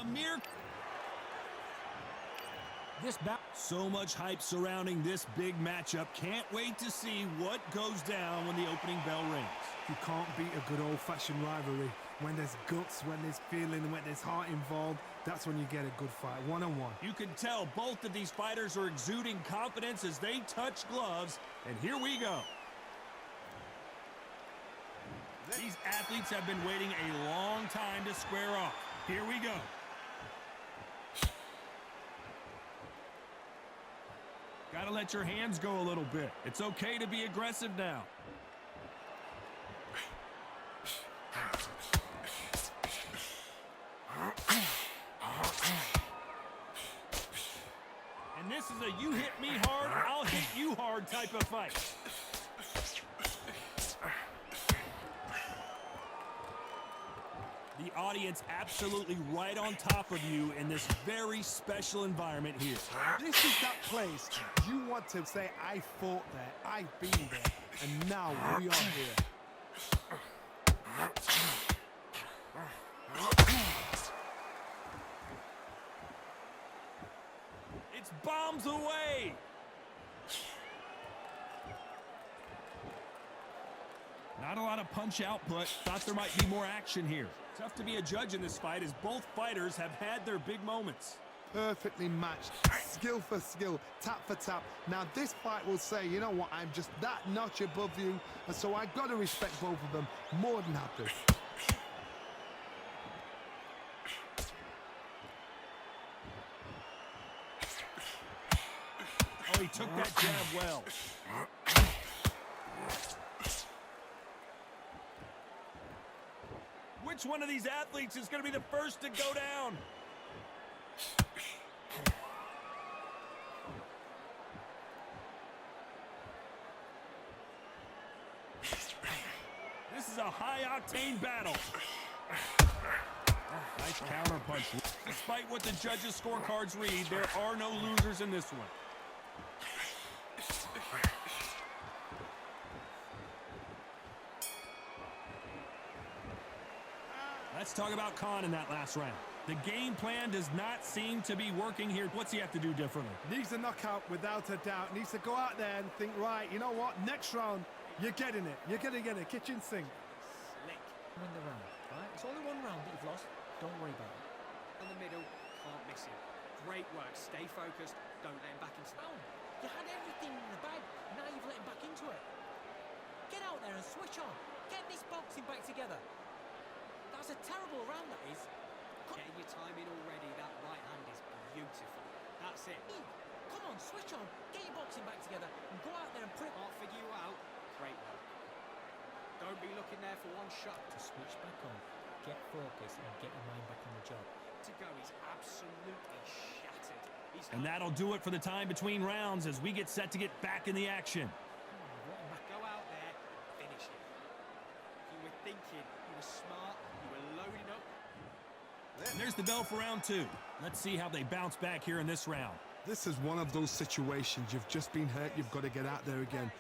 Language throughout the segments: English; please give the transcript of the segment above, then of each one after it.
AMIR. So much hype surrounding this big matchup. Can't wait to see what goes down when the opening bell rings. You can't beat a good old-fashioned rivalry. When there's guts, when there's feeling, when there's heart involved, that's when you get a good fight, one-on-one. You can tell both of these fighters are exuding confidence as they touch gloves, and here we go. These athletes have been waiting a long time to square off. Here we go. Gotta let your hands go a little bit. It's okay to be aggressive now. And this is a you hit me hard, I'll hit you hard type of fight. The audience absolutely right on top of you in this very special environment here. This is that place you want to say, I fought there, I've been there, and now we are here. It's bombs away. Not a lot of punch output. Thought there might be more action here. Tough to be a judge in this fight as both fighters have had their big moments. Perfectly matched, skill for skill, tap for tap. Now this fight will say, you know what, I'm just that notch above you, and so I've got to respect both of them more than happy. Oh, he took that jab well. Which one of these athletes is going to be the first to go down? This is a high-octane battle. Nice counter punch. Despite what the judges' scorecards read, there are no losers in this one. Let's talk about Khan in that last round. The game plan does not seem to be working here. What's he have to do differently? Needs a knockout without a doubt. Needs to go out there and think, right, you know what, next round, you're getting it. You're going to get a kitchen sink. Slick. Win the round, right? It's only one round that you've lost. Don't worry about it. On the middle, can't miss him. Great work. Stay focused. Don't let him back into the... You had everything in the bag. Now you've let him back into it. Get out there and switch on. Get this boxing back together. That's a terrible round, that is. Getting your time in already. That right hand is beautiful. That's it. Come on, switch on. Get your boxing back together and go out there and print. Can't figure you out. Great work. Don't be looking there for one shot. To switch back on, get focused and get your mind back on the job. To go, he's absolutely shattered. And that'll do it for the time between rounds as we get set to get back in the action. Go out there, finish him. You were thinking, you were smart, you were loading up. And there's the bell for round two. Let's see how they bounce back here in this round. This is one of those situations. You've just been hurt. You've got to get out there again.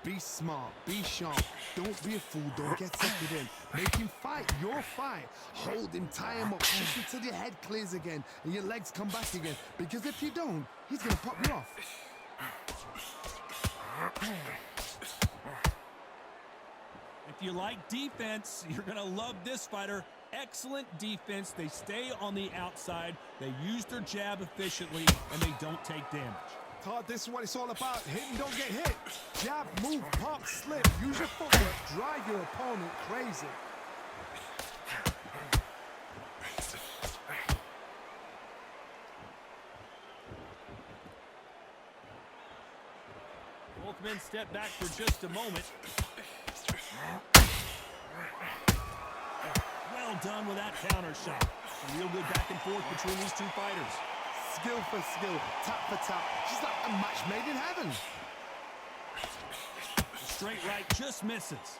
Be smart. Be sharp. Don't be a fool. Don't get suckered in. Make him fight your fight. Hold him. Tie him up. Push until your head clears again and your legs come back again. Because if you don't, he's going to pop you off. If you like defense, you're going to love this fighter. Excellent defense. They stay on the outside. They use their jab efficiently, and they don't take damage. Todd, this is what it's all about. Hit and don't get hit. Jab, move, pop, slip. Use your footwork. Drive your opponent crazy. Both men step back for just a moment. Well done with that counter shot. A real good back and forth between these two fighters. Skill for skill, tap for tap. She's like a match made in heaven. The straight right just misses.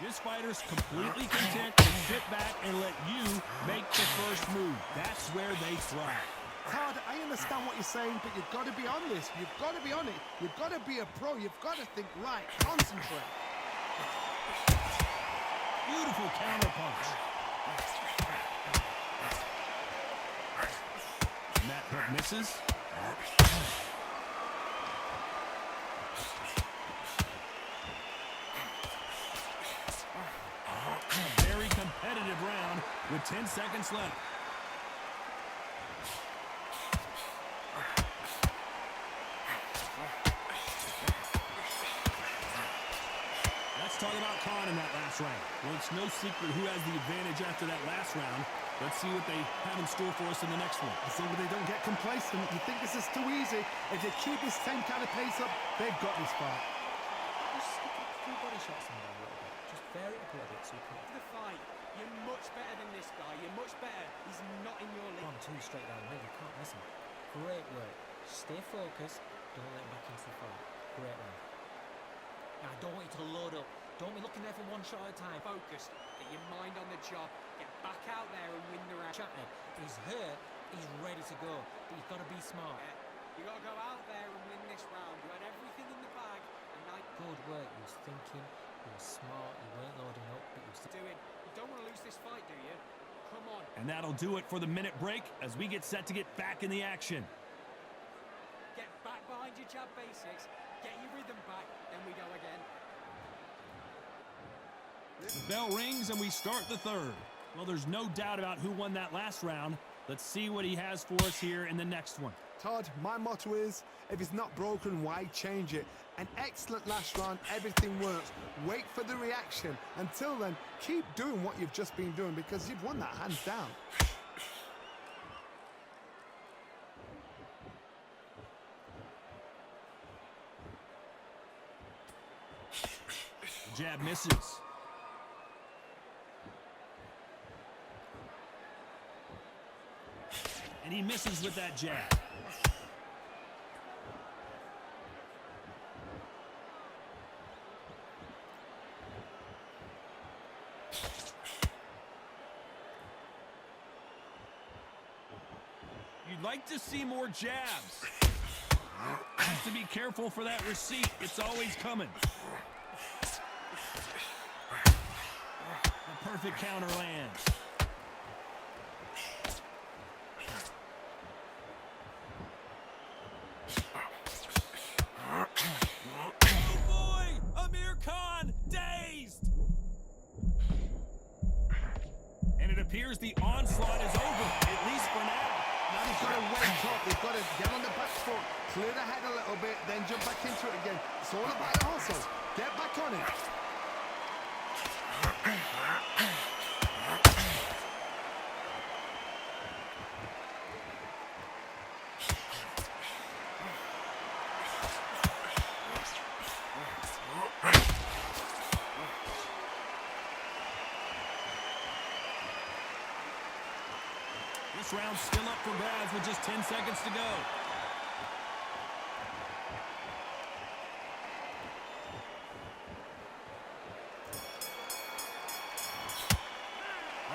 This fighter's completely content to sit back and let you make the first move. That's where they thrive. Todd, I understand what you're saying, but you've got to be on this. You've got to be on it. You've got to be a pro. You've got to think right. Concentrate. Beautiful counter punch. And that hook misses. A very competitive round with 10 seconds left. Let's talk about Khan in that last round. Well, it's no secret who has the advantage after that last round. Let's see what they have in store for us in the next one. As long as they don't get complacent, you think this is too easy. If they keep this same kind of pace up, they've got this fight. Just stick a few body shots in there a little bit. Just vary it up a little bit so you can... The fight. You're much better than this guy. You're much better. He's not in your league. 1, 2 straight down the middle. You can't miss him. Great work. Stay focused. Don't let him back into the fight. Great round. Now, I don't want you to load up. Don't be looking there for one shot at a time. Focused. Get your mind on the job. Get back out there and win the round. Chatney, he's hurt. He's ready to go. But you've got to be smart. You got to go out there and win this round. You had everything in the bag. And now Good work. He was thinking. He was smart. You weren't loading up, but you was doing. You don't want to lose this fight, do you? Come on. And that'll do it for the minute break as we get set to get back in the action. Get back behind your jab basics. Get your rhythm back. Then we go again. The bell rings and we start the third. Well, there's no doubt about who won that last round. Let's see what he has for us here in the next one. Todd, my motto is, if it's not broken, why change it? An excellent last round, everything works. Wait for the reaction. Until then, keep doing what you've just been doing because you've won that hands down. The jab misses. And he misses with that jab. You'd like to see more jabs. Have to be careful for that receipt. It's always coming. The perfect counter lands. Oh boy! AMIR Khan dazed! And it appears the onslaught is over, at least for now. Now they've got to wake up. They've got to get on the back foot, clear the head a little bit, then jump back into it again. It's all about the hustle. Get back on it. This round's still up for grabs with just 10 seconds to go.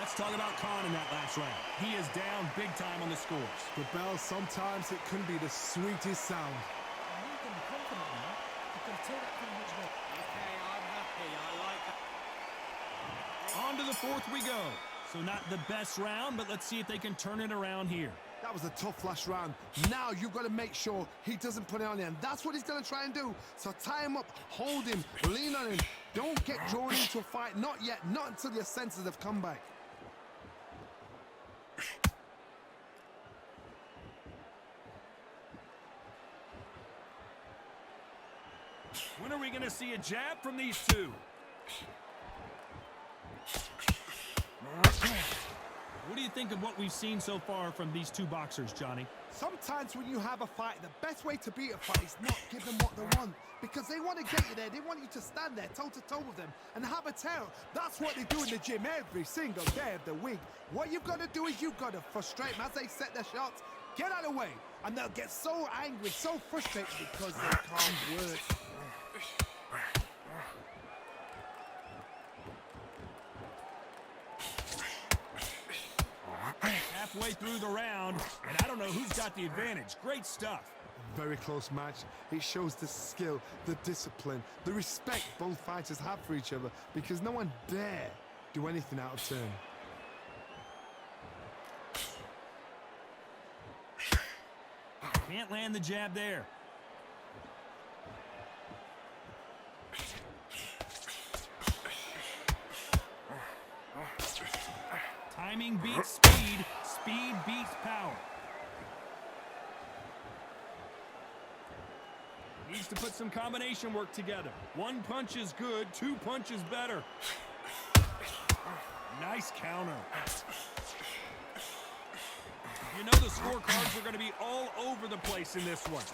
Let's talk about Khan in that last round. He is down big time on the scores. The bell, sometimes it can be the sweetest sound. You can be confident now. You've got to take that confidence away. Okay, I'm happy. I like that. On to the fourth we go. So not the best round, but let's see if they can turn it around here. That was a tough last round. Now you've got to make sure he doesn't put it on you, and that's what he's going to try and do. So tie him up, hold him, lean on him. Don't get drawn into a fight. Not yet. Not until your senses have come back. When are we going to see a jab from these two? What do you think of what we've seen so far from these two boxers, Johnny? Sometimes when you have a fight, the best way to beat a fight is not give them what they want. Because they want to get you there. They want you to stand there toe-to-toe with them and have a tear. That's what they do in the gym every single day of the week. What you've got to do is you've got to frustrate them as they set their shots. Get out of the way. And they'll get so angry, so frustrated because they can't work. halfway through the round, and I don't know who's got the advantage. Great stuff. Very close match. It shows the skill, the discipline, the respect both fighters have for each other, because no one dare do anything out of turn. Can't land the jab there. Timing beats speed. Speed beats power. Needs to put some combination work together. One punch is good, two punches better. Nice counter. You know the scorecards are going to be all over the place in this one.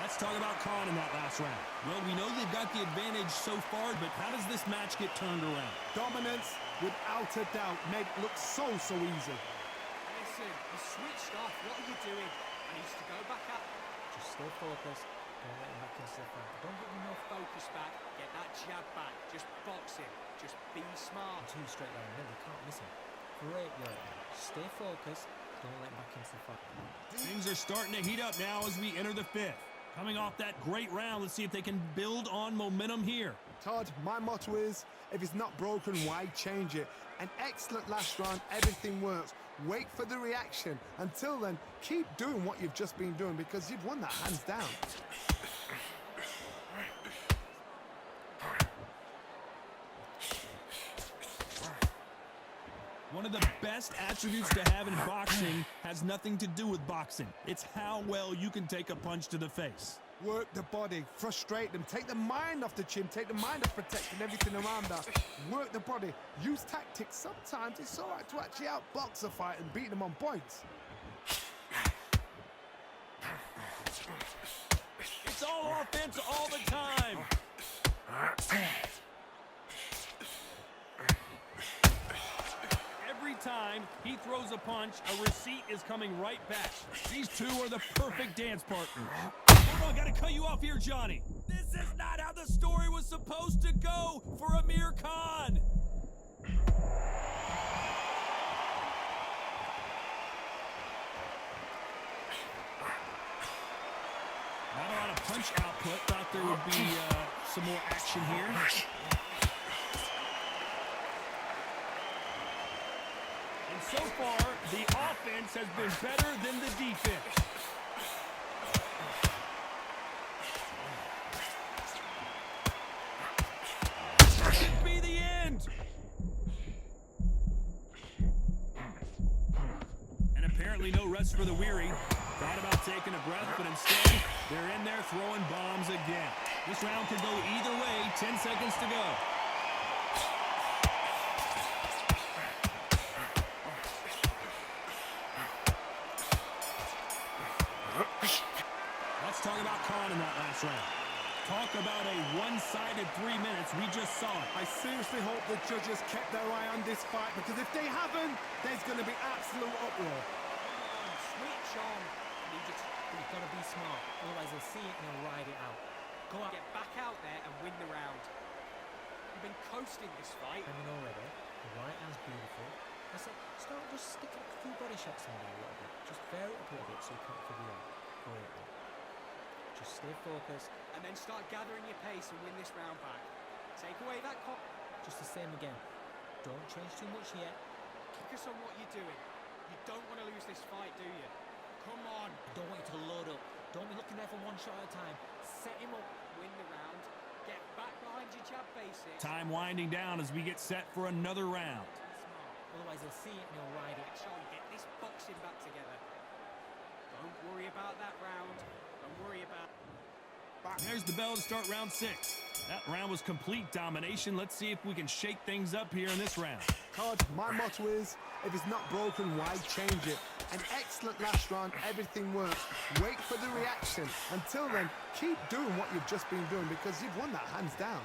Let's talk about Khan in that last round. Well, we know they've got the advantage so far, but how does this match get turned around? Dominance, without a doubt, made it look so easy. Listen, you switched off. What are you doing? I need to go back up. Just stay focused. Don't let him back into the fight. Don't get enough focus back. Get that jab back. Just box him. Just be smart. Two straight line. No, you can't miss him. Great work. Stay focused. Don't let him back into the fight. Things are starting to heat up now as we enter the fifth. Coming off that great round, let's see if they can build on momentum here. Todd, my motto is, if it's not broken, why change it? An excellent last round, everything works. Wait for the reaction. Until then, keep doing what you've just been doing, because you've won that hands down. One of the best attributes to have in boxing has nothing to do with boxing. It's how well you can take a punch to the face. Work the body, frustrate them, take the mind off the chin, take the mind off protecting everything around that. Work the body, use tactics. Sometimes it's all right to actually outbox a fight and beat them on points. It's all offense all the time. Every time he throws a punch, a receipt is coming right back. These two are the perfect dance partners. Hold on, gotta cut you off here, Johnny. This is not how the story was supposed to go for AMIR Khan. Not a lot of punch output. Thought there would be some more action here. And so far, the offense has been better than the defense. This could be the end. And apparently no rest for the weary. Thought about taking a breath, but instead, they're in there throwing bombs again. This round could go either way. 10 seconds to go. Let's talk about Khan in that last round. Talk about a one-sided 3 minutes. We just saw it. I seriously hope the judges kept their eye on this fight, because if they haven't, there's going to be absolute uproar. Switch on. You've got to be smart, otherwise they'll see it and they'll ride it out. Go out. Get back out there and win the round. You've been coasting this fight. I mean already, the right hand's beautiful. I said, start just sticking a few body shots in there a little bit. Just vary it up a little bit so you can't figure out. Great. Just stay focused. And then start gathering your pace and win this round back. Take away that cop. Just the same again. Don't change too much yet. Focus on what you're doing. You don't want to lose this fight, do you? Come on. I don't want you to load up. Don't be looking there for one shot at a time. Set him up. Win the round. Get back behind your jab basics. Time winding down as we get set for another round. Smart. Otherwise they'll see it and they'll ride it. Sean, get this boxing back together. Don't worry about that round. Don't worry about... There's the bell to start round 6. That round was complete domination. Let's see if we can shake things up here in this round. Todd, my motto is, if it's not broken, why change it? An excellent last round, everything works. Wait for the reaction. Until then, keep doing what you've just been doing, because you've won that hands down.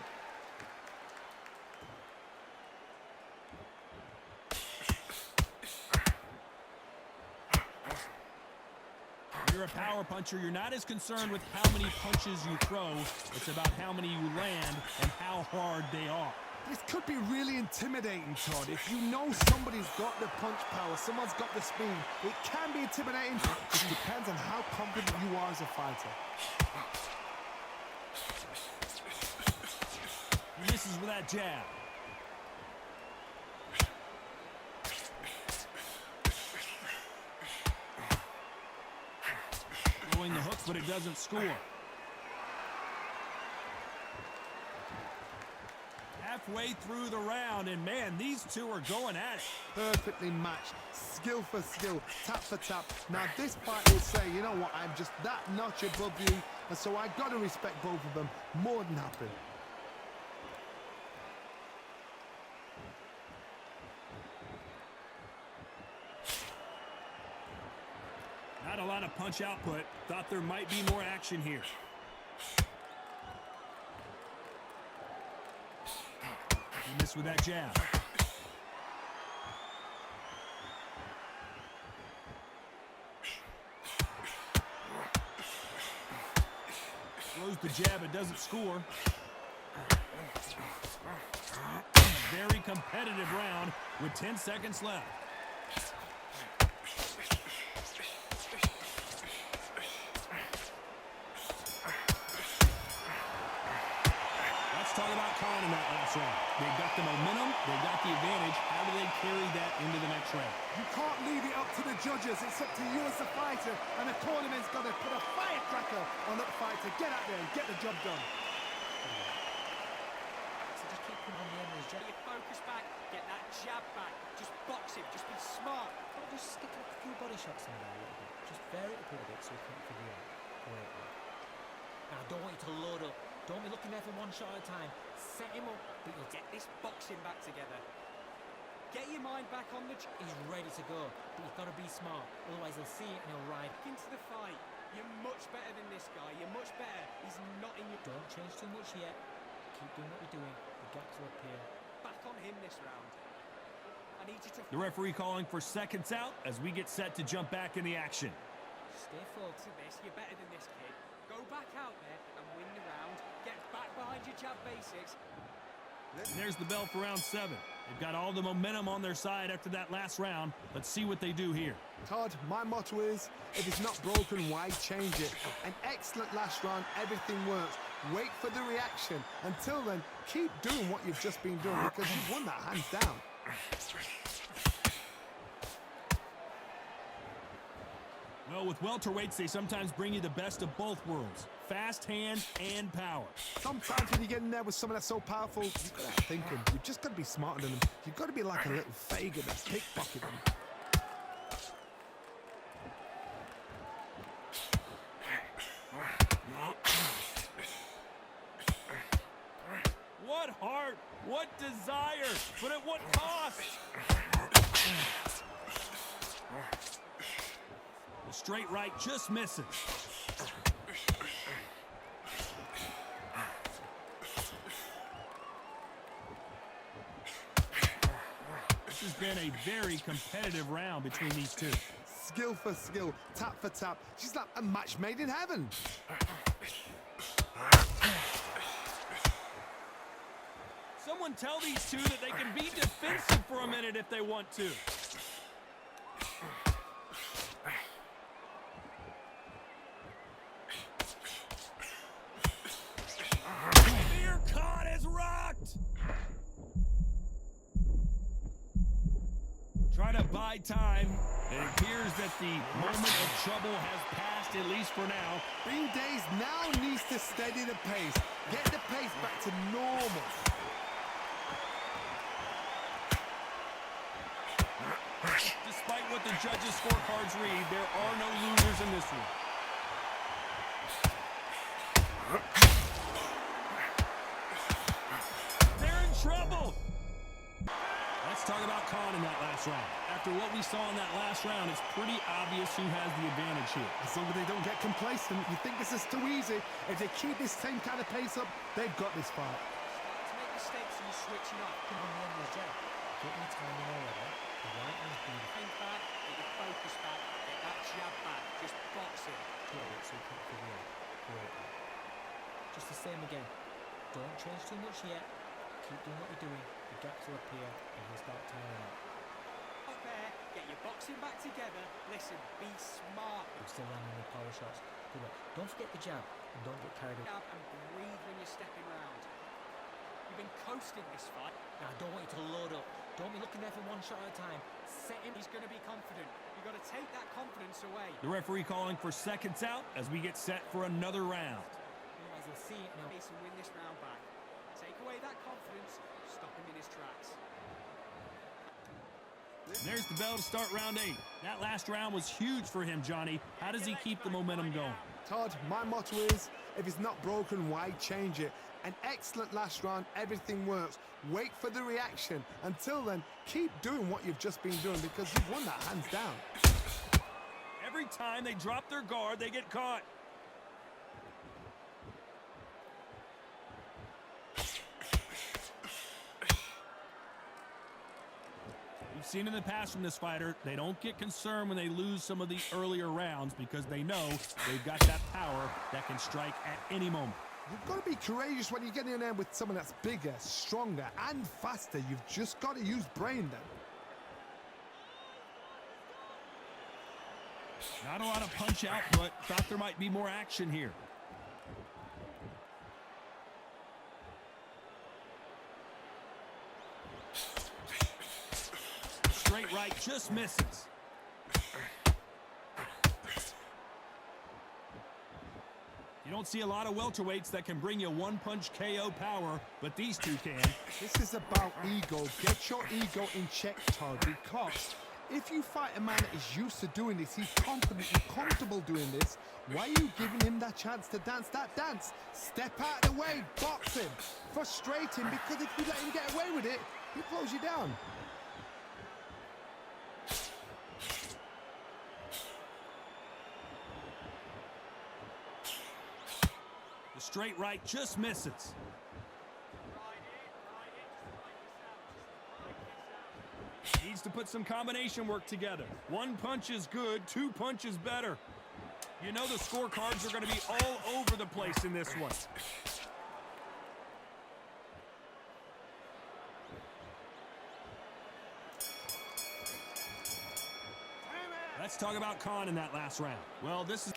AMIR you're a power puncher, you're not as concerned with how many punches you throw. It's about how many you land and how hard they are. This could be really intimidating, Todd. If you know somebody's got the punch power, someone's got the speed, it can be intimidating. It depends on how confident you are as a fighter. He misses with that jab. Throwing the hook, but it doesn't score. Halfway through the round, and man, these two are going at it. Perfectly matched, skill for skill, tap for tap. Now this fight will say, you know what, I'm just that notch above you, and so I got to respect both of them more than happy. Not a lot of punch output. Thought there might be more action here. He missed with that jab. Throws the jab, it doesn't score. Very competitive round with 10 seconds left. Let's talk about Khan in that last round. They got the momentum, they got the advantage. How do they carry that into the next round? You can't leave it up to the judges. It's up to you as a fighter, and the tournament's got to put a firecracker on that fighter. Get out there and get the job done. So just keep him on the end of his jab. Get your focus back, get that jab back. Just box him, just be smart. Don't just stick a few body shots in there a little bit. Just vary it up a little bit so we can't figure out. Great. Now, I don't want you to load up. Don't be looking there for one shot at a time. Set him up, but you'll Get this boxing back together. Get your mind back on the... He's ready to go, but you've got to be smart. Otherwise, he'll see it and he'll ride. Into the fight. You're much better than this guy. You're much better. He's not in your... Don't change too much yet. Keep doing what you're doing. The gaps will appear. Back on him this round. I need you to... The referee calling for seconds out as we get set to jump back in the action. Stay focused. To this, you're better than this kid. Go back out there and win the round. Get back behind your jab basics. And there's the bell for round 7. They've got all the momentum on their side after that last round. Let's see what they do here. Todd, my motto is, if it's not broken, why change it? An excellent last round, everything works. Wait for the reaction. Until then, keep doing what you've just been doing because you've won that hands down. Well, with welterweights, they sometimes bring you the best of both worlds. Fast hands and power. Sometimes when you get in there with someone that's so powerful, you've got to think him. You've just got to be smarter than him. You've got to be like a little faggot that's pickpocketing. What heart, what desire, but at what cost? The straight right just misses. This has been a very competitive round between these two. Skill for skill, tap for tap. She's like a match made in heaven. Someone tell these two that they can be defensive for a minute if they want to. Amir Khan is rocked. Trying to buy time. It appears that the moment of trouble has passed, at least for now. Bing Days now needs to steady the pace. Get the pace back to normal. Despite what the judges' scorecards read, there are no losers in this one. They're in trouble. Let's talk about Khan in that last round. After what we saw in that last round, it's pretty obvious who has the advantage here. As long as they don't get complacent, you think this is too easy. If they keep this same kind of pace up, they've got this fight. Start to make mistakes and you're switching off. Come on the end of the jab. Get your timing already. The right hand's beautiful. Think back, get your focus back, get that jab back, just box him. Little bit so you can't figure out. Great. Just the same again. Don't change too much yet. Keep doing what you're doing. The gaps will appear and he'll start tiring out. Up there, get your boxing back together. Listen, be smart. You're still landing the power shots. Good work. Don't forget the jab and don't get carried away. Jab and breathe when you're stepping round. You've been coasting this fight. Now, I don't want you to load up. Don't be looking there for one shot at a time. Set him. He's going to be confident. You've got to take that confidence away. The referee calling for seconds out as we get set for another round. Otherwise, he'll see it now. Mason win this round back. Take away that confidence, stop him in his tracks. There's the bell to start round 8. That last round was huge for him, Johnny. How does he keep the momentum going? Todd, my motto is, if it's not broken, why change it? An excellent last round, everything works. Wait for the reaction. Until then, keep doing what you've just been doing because you've won that hands down. Every time they drop their guard, they get caught. We've seen in the past from this fighter, they don't get concerned when they lose some of the earlier rounds because they know they've got that power that can strike at any moment. You've got to be courageous when you get in there with someone that's bigger, stronger, and faster. You've just got to use brain then. Not a lot of punch out, but thought there might be more action here. Straight right just misses. You don't see a lot of welterweights that can bring you one-punch KO power, but these two can. This is about ego. Get your ego in check, Todd, because if you fight a man that is used to doing this, he's confident and comfortable doing this, why are you giving him that chance to dance that dance? Step out of the way, box him, frustrate him, because if you let him get away with it, he blows you down. The straight right just misses. Needs to put some combination work together. One punch is good, two punches better. You know the scorecards are going to be all over the place in this one. Let's talk about Khan in that last round. Well, this is...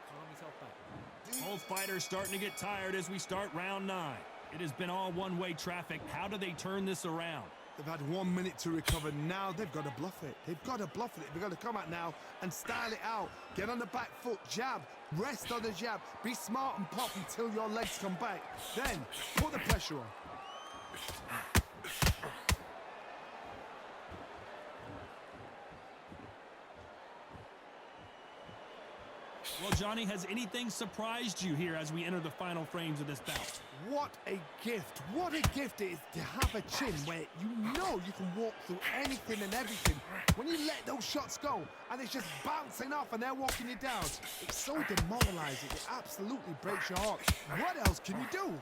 Calm yourself down. Both fighters starting to get tired as we start round 9. It has been all one-way traffic. How do they turn this around? They've had 1 minute to recover. Now they've got to bluff it. They've got to bluff it. They've got to come out now and style it out. Get on the back foot, jab, rest on the jab. Be smart and pop until your legs come back. Then put the pressure on. Well, Johnny, has anything surprised you here as we enter the final frames of this bout? What a gift. What a gift it is to have a chin where you know you can walk through anything and everything. When you let those shots go and it's just bouncing off and they're walking you down, it's so demoralizing. It absolutely breaks your heart. What else can you do?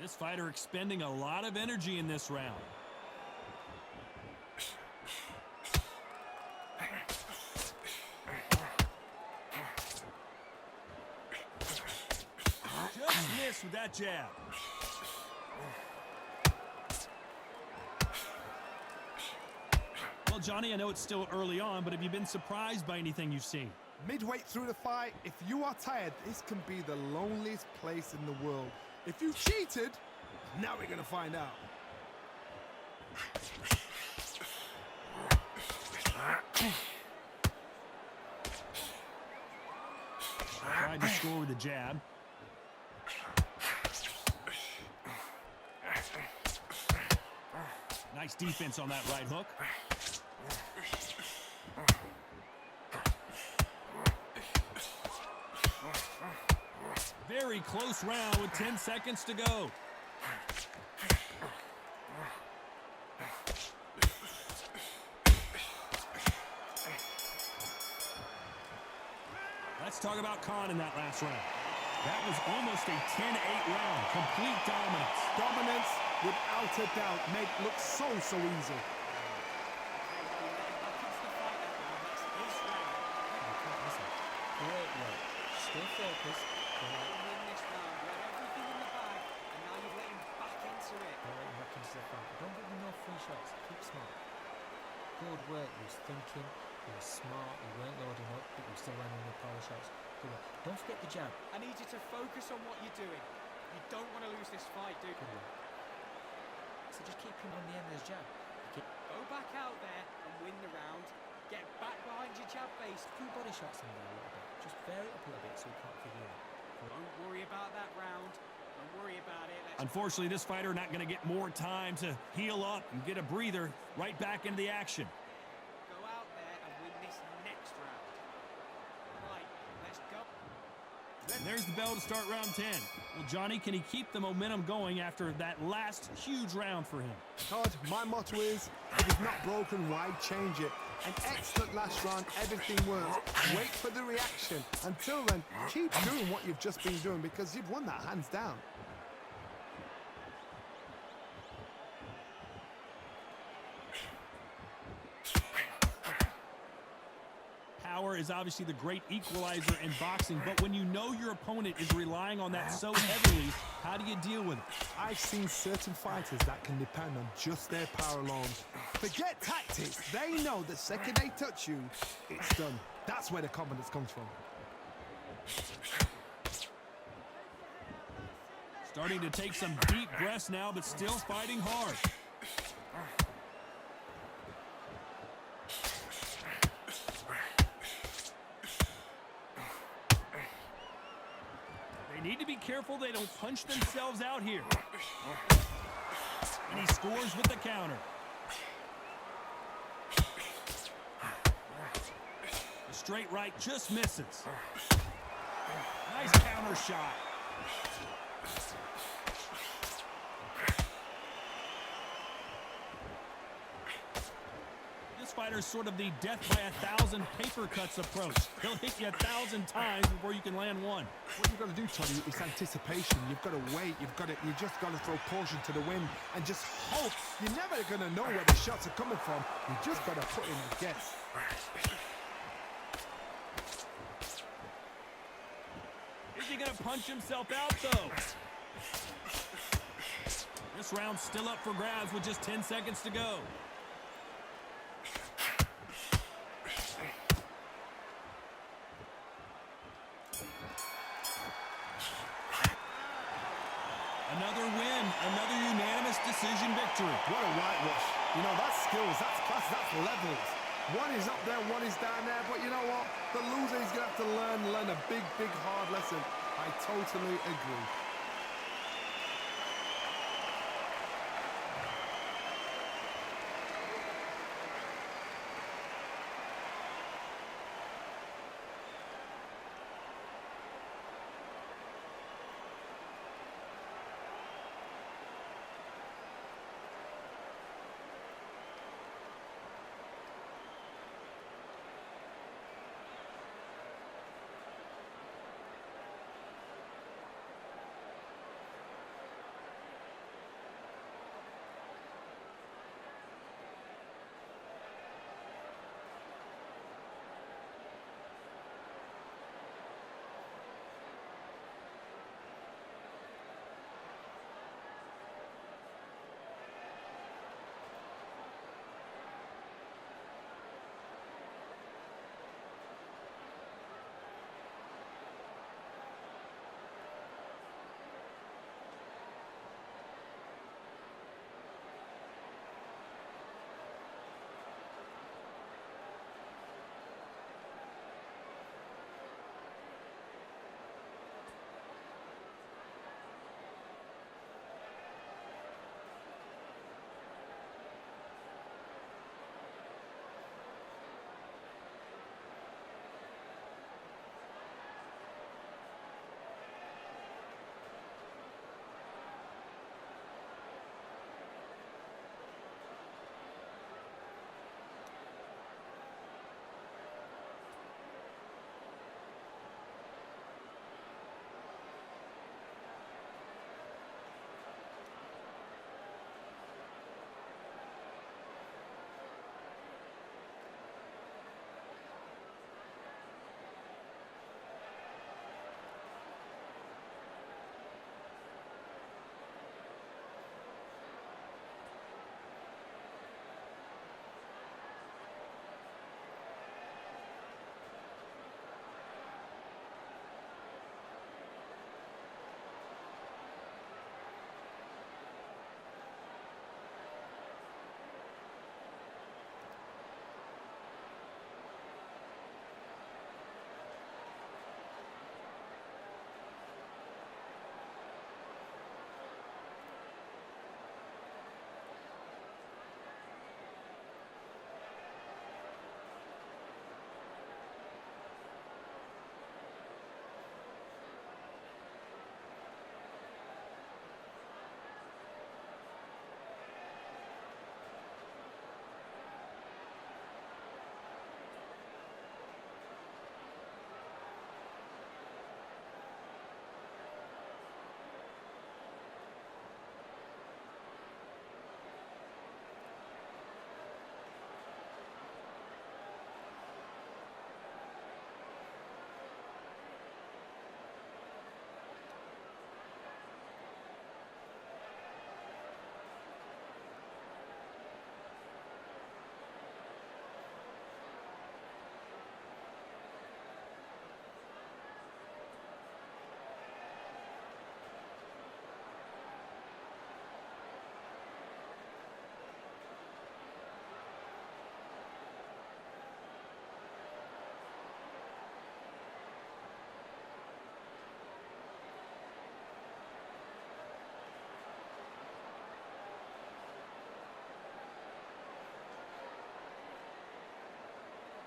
This fighter expending a lot of energy in this round. Just missed with that jab. Well, Johnny, I know it's still early on, but have you been surprised by anything you've seen? Midway through the fight, if you are tired, this can be the loneliest place in the world. If you cheated, now we're going to find out. Tried to score with a jab. Nice defense on that right hook. Very close round with 10 seconds to go. Let's talk about Khan in that last round. That was almost a 10-8 round. Complete dominance. Dominance, without a doubt, made it look so easy. Okay, you let him back into the fight that round. That's his round. You can't miss it. Great work. Stay focused. Don't let You win this round. You had everything in the bag, and now you've let him back into it. him back into the fight. Don't give him no free shots. Keep smart. Good work. He was thinking. He was smart. He weren't loading up, but he was still landing the power shots. Good work. Don't forget the jab. I need you to focus on what you're doing. You don't want to lose this fight, do you? Good work. So just keep him on the end of his jab. Go back out there and win the round. Get back behind your jab base. A few body shots in there a little bit. Just vary it up a little bit so he can't figure it out. Don't worry about that round. Don't worry about it. Unfortunately, this fighter not going to get more time to heal up and get a breather. Right back into the action. Go out there and win this next round. Right, let's go. And there's the bell to start round 10. Well, Johnny, can he keep the momentum going after that last huge round for him? Todd, my motto is, if it's not broken, why change it? An excellent last round, everything works. Wait for the reaction. Until then, keep doing what you've just been doing because you've won that hands down. Power is obviously the great equalizer in boxing, but when you know your opponent is relying on that so heavily, how do you deal with it? I've seen certain fighters that can depend on just their power alone. Forget tactics. They know the second they touch you, it's done. That's where the confidence comes from. Starting to take some deep breaths now, but still fighting hard. They need to be careful they don't punch themselves out here. And he scores with the counter. The straight right just misses. Nice counter shot. This fighter's sort of the death by 1,000 paper cuts approach. He'll hit you 1,000 times before you can land one. What you've got to do, Tony, is anticipation. You've got to wait. You just got to throw caution to the wind and just hope. You're never going to know where the shots are coming from. You just got to put in a guess. Is he going to punch himself out, though? This round's still up for grabs with just 10 seconds to go. Another win, another unanimous decision victory. What a whitewash. You know, that's skills, that's class, that's levels. One is up there, one is down there, but you know what? The loser is going to have to learn a big, hard lesson. I totally agree.